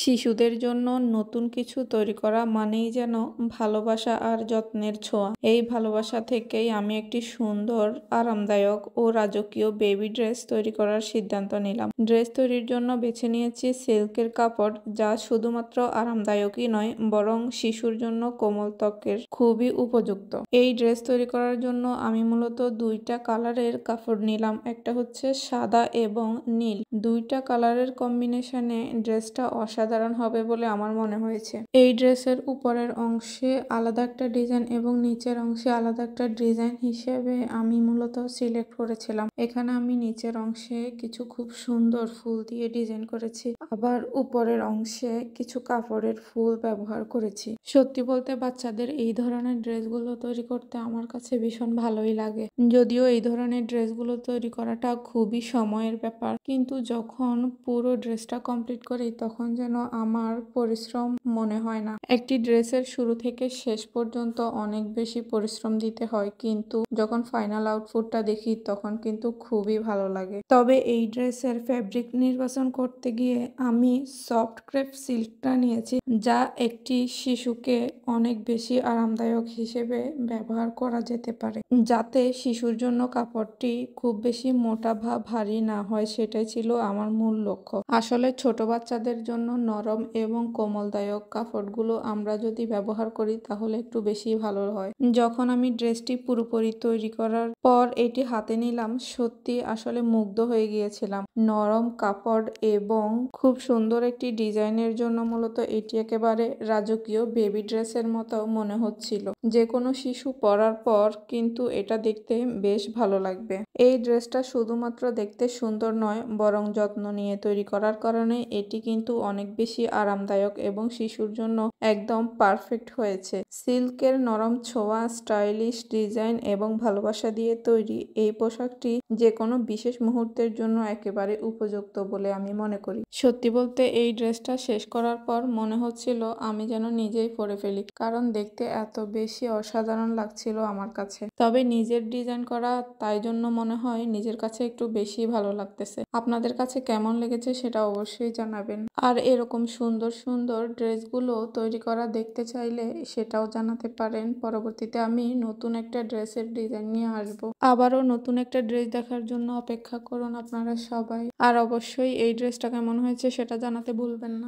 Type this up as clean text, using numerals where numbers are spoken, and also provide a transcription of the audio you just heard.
শিশুদের জন্য নতুন কিছু তৈরি করা মানেই যেন ভালোবাসা আর যত্নের ছোঁয়া। এই ভালোবাসা থেকেই আমি একটি সুন্দর, আরামদায়ক ও রাজকীয় বেবি ড্রেস তৈরি করার সিদ্ধান্ত নিলাম। ড্রেস তৈরির জন্য বেছে নিয়েছি সিল্কের কাপড়, যা শুধুমাত্র আরামদায়কই নয়, বরং শিশুর জন্য কোমল ত্বকের খুবই উপযুক্ত। এই ড্রেস তৈরি করার জন্য আমি মূলত দুইটা কালারের কাপড় নিলাম। একটা হচ্ছে সাদা এবং নীল। দুইটা কালারের কম্বিনেশনে ড্রেসটা অসাধারণ হবে বলে আমার মনে হয়েছে। এই ড্রেসের উপরের অংশে আলাদা একটা ডিজাইন এবং নিচের অংশে আলাদা একটা ডিজাইন হিসেবে আমি মূলত সিলেক্ট করেছিলাম। এখানে আমি নিচের অংশে কিছু খুব সুন্দর ফুল দিয়ে ডিজাইন করেছি, আবার উপরের অংশে কিছু কাপড়ের ফুল ব্যবহার করেছি। সত্যি বলতে বাচ্চাদের এই ধরনের ড্রেসগুলো তৈরি করতে আমার কাছে ভীষণ ভালোই লাগে। যদিও এই ধরনের ড্রেসগুলো তৈরি করাটা খুবই সময়ের ব্যাপার, কিন্তু যখন পুরো ড্রেসটা কমপ্লিট করি তখন যেন আমার পরিশ্রম মনে হয় না। একটি ড্রেসের শুরু থেকে শেষ পর্যন্ত অনেক বেশি পরিশ্রম দিতে হয়, কিন্তু যখন ফাইনাল আউটপুটটা দেখি তখন কিন্তু খুবই ভালো লাগে। তবে এই ড্রেসের ফ্যাব্রিক নির্বাচন করতে গিয়ে আমি সফট ক্রেপ সিল্কটা নিয়েছি, যা একটি শিশুকে অনেক বেশি আরামদায়ক হিসেবে ব্যবহার করা যেতে পারে, যাতে শিশুর জন্য কাপড়টি খুব বেশি মোটা বা ভারী না হয়, সেটাই ছিল আমার মূল লক্ষ্য। আসলে ছোট বাচ্চাদের জন্য নরম এবং কোমলদায়ক কাপড়গুলো আমরা যদি ব্যবহার করি তাহলে একটু বেশি ভালো হয়। যখন আমি ড্রেসটি পুরোপুরি তৈরি করার পর এটি হাতে নিলাম, সত্যি আসলে মুগ্ধ হয়ে গিয়েছিলাম। নরম কাপড় এবং খুব সুন্দর একটি ডিজাইনের জন্য মূলত এটি একেবারে রাজকীয় বেবি ড্রেসের মতো মনে হচ্ছিল। যে কোনো শিশু পরার পর কিন্তু এটা দেখতে বেশ ভালো লাগবে। এই ড্রেসটা শুধুমাত্র দেখতে সুন্দর নয়, বরং যত্ন নিয়ে তৈরি করার কারণে এটি কিন্তু অনেক বেশি আরামদায়ক এবং শিশুর জন্য একদম পারফেক্ট হয়েছে। সিল্কের নরম ছোঁয়া, স্টাইলিশ ডিজাইন এবং ভালোবাসা দিয়ে তৈরি এই পোশাকটি যে কোনো বিশেষ মুহূর্তের জন্য একেবারে উপযুক্ত বলে আমি মনে করি। সত্যি বলতে এই ড্রেসটা শেষ করার পর মনে হচ্ছিল আমি যেন নিজেই পরে ফেলি, কারণ দেখতে এত বেশি অসাধারণ লাগছিল আমার কাছে। তবে নিজের ডিজাইন করা, তাই জন্য মনে হয় নিজের কাছে একটু বেশি ভালো লাগতেছে। আপনাদের কাছে কেমন লেগেছে সেটা অবশ্যই জানাবেন। আর এরকম সুন্দর সুন্দর ড্রেসগুলো তৈরি করা দেখতে চাইলে সেটাও জানাতে পারেন। পরবর্তীতে আমি নতুন একটা ড্রেসের ডিজাইন নিয়ে আসবো। আবারও নতুন একটা ড্রেস দেখার জন্য অপেক্ষা করুন আপনারা সবাই। আর অবশ্যই এই ড্রেসটা কেমন হয়েছে সেটা জানাতে ভুলবেন না।